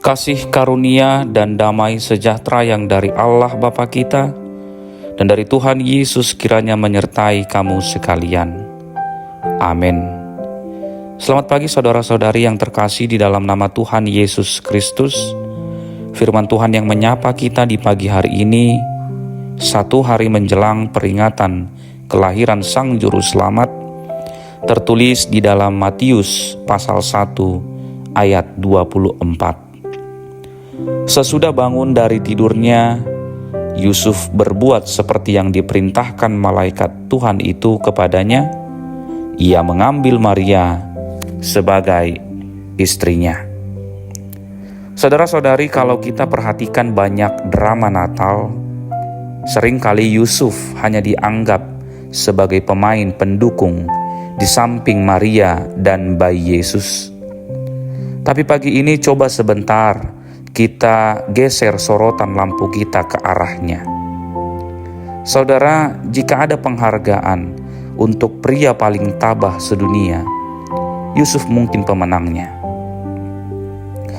Kasih karunia dan damai sejahtera yang dari Allah Bapa kita dan dari Tuhan Yesus kiranya menyertai kamu sekalian. Amin. Selamat pagi saudara-saudari yang terkasih di dalam nama Tuhan Yesus Kristus. Firman Tuhan yang menyapa kita di pagi hari ini, satu hari menjelang peringatan kelahiran Sang Juru Selamat, tertulis di dalam Matius pasal 1 ayat 24. Sesudah bangun dari tidurnya, Yusuf berbuat seperti yang diperintahkan malaikat Tuhan itu kepadanya. Ia mengambil Maria sebagai istrinya. Saudara-saudari, kalau kita perhatikan banyak drama Natal, seringkali Yusuf hanya dianggap sebagai pemain pendukung di samping Maria dan bayi Yesus. Tapi pagi ini coba sebentar kita geser sorotan lampu kita ke arahnya. Saudara, jika ada penghargaan untuk pria paling tabah sedunia, Yusuf mungkin pemenangnya.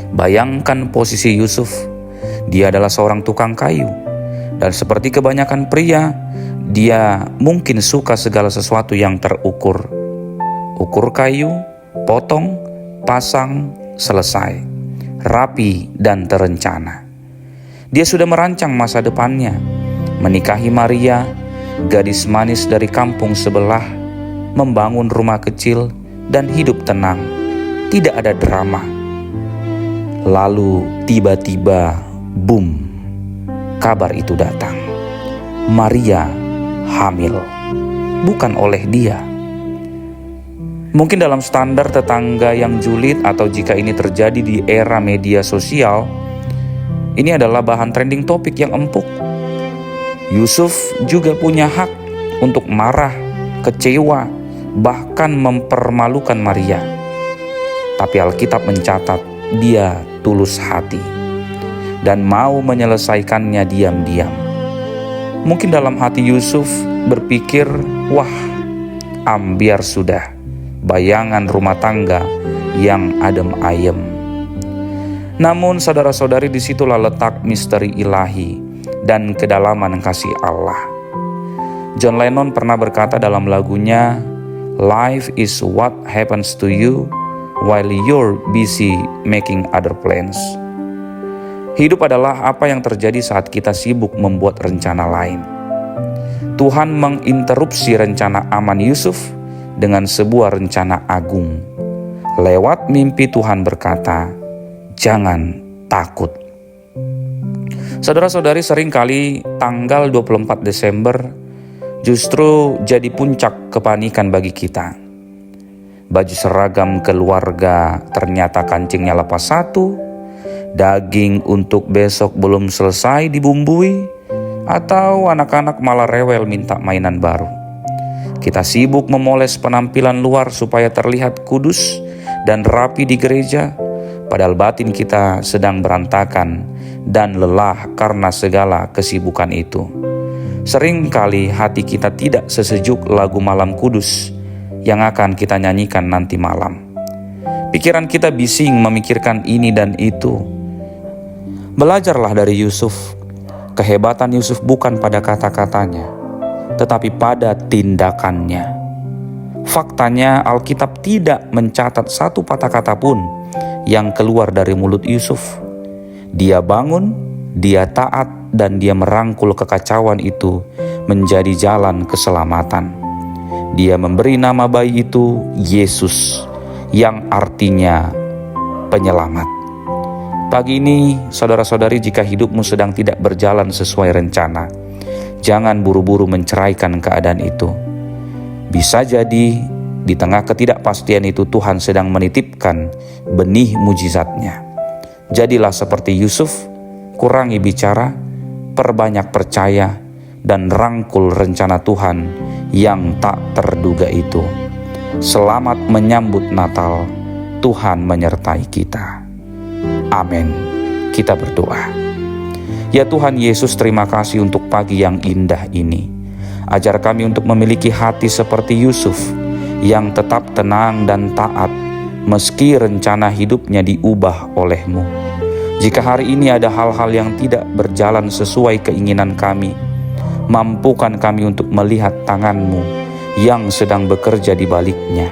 Bayangkan posisi Yusuf, dia adalah seorang tukang kayu, dan seperti kebanyakan pria, dia mungkin suka segala sesuatu yang terukur. Ukur kayu, potong, pasang, selesai. Rapi dan terencana. Dia sudah merancang masa depannya, menikahi Maria, gadis manis dari kampung sebelah, membangun rumah kecil dan hidup tenang. Tidak ada drama. Lalu tiba-tiba, boom, kabar itu datang. Maria hamil, bukan oleh dia. Mungkin dalam standar tetangga yang julid, atau jika ini terjadi di era media sosial, ini adalah bahan trending topik yang empuk. Yusuf juga punya hak untuk marah, kecewa, bahkan mempermalukan Maria. Tapi Alkitab mencatat dia tulus hati dan mau menyelesaikannya diam-diam. Mungkin dalam hati Yusuf berpikir, wah, biar sudah. Bayangan rumah tangga yang adem ayem. Namun saudara-saudari, disitulah letak misteri ilahi dan kedalaman kasih Allah. John Lennon pernah berkata dalam lagunya, "Life is what happens to you while you're busy making other plans." Hidup adalah apa yang terjadi saat kita sibuk membuat rencana lain. Tuhan menginterupsi rencana aman Yusuf dengan sebuah rencana agung. Lewat mimpi Tuhan berkata, "Jangan takut." Saudara-saudari, seringkali tanggal 24 Desember justru jadi puncak kepanikan bagi kita. Baju seragam keluarga ternyata kancingnya lepas satu, daging untuk besok belum selesai dibumbui, atau anak-anak malah rewel minta mainan baru. Kita sibuk memoles penampilan luar supaya terlihat kudus dan rapi di gereja, padahal batin kita sedang berantakan dan lelah karena segala kesibukan itu. Seringkali hati kita tidak sesejuk lagu Malam Kudus yang akan kita nyanyikan nanti malam. Pikiran kita bising memikirkan ini dan itu. Belajarlah dari Yusuf. Kehebatan Yusuf bukan pada kata-katanya, tetapi pada tindakannya. Faktanya, Alkitab tidak mencatat satu patah kata pun yang keluar dari mulut Yusuf. Dia bangun, dia taat, dan dia merangkul kekacauan itu menjadi jalan keselamatan. Dia memberi nama bayi itu Yesus, yang artinya penyelamat. Pagi ini, saudara-saudari, jika hidupmu sedang tidak berjalan sesuai rencana, jangan buru-buru menceraikan keadaan itu. Bisa jadi di tengah ketidakpastian itu Tuhan sedang menitipkan benih mujizatnya. Jadilah seperti Yusuf, kurangi bicara, perbanyak percaya, dan rangkul rencana Tuhan yang tak terduga itu. Selamat menyambut Natal, Tuhan menyertai kita. Amin. Kita berdoa. Ya Tuhan Yesus, terima kasih untuk pagi yang indah ini. Ajar kami untuk memiliki hati seperti Yusuf, yang tetap tenang dan taat meski rencana hidupnya diubah oleh-Mu. Jika hari ini ada hal-hal yang tidak berjalan sesuai keinginan kami, mampukan kami untuk melihat tangan-Mu yang sedang bekerja di baliknya.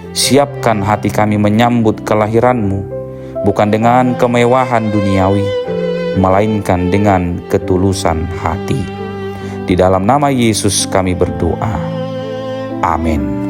Siapkan hati kami menyambut kelahiran-Mu, bukan dengan kemewahan duniawi, melainkan dengan ketulusan hati. Di dalam nama Yesus kami berdoa. Amin.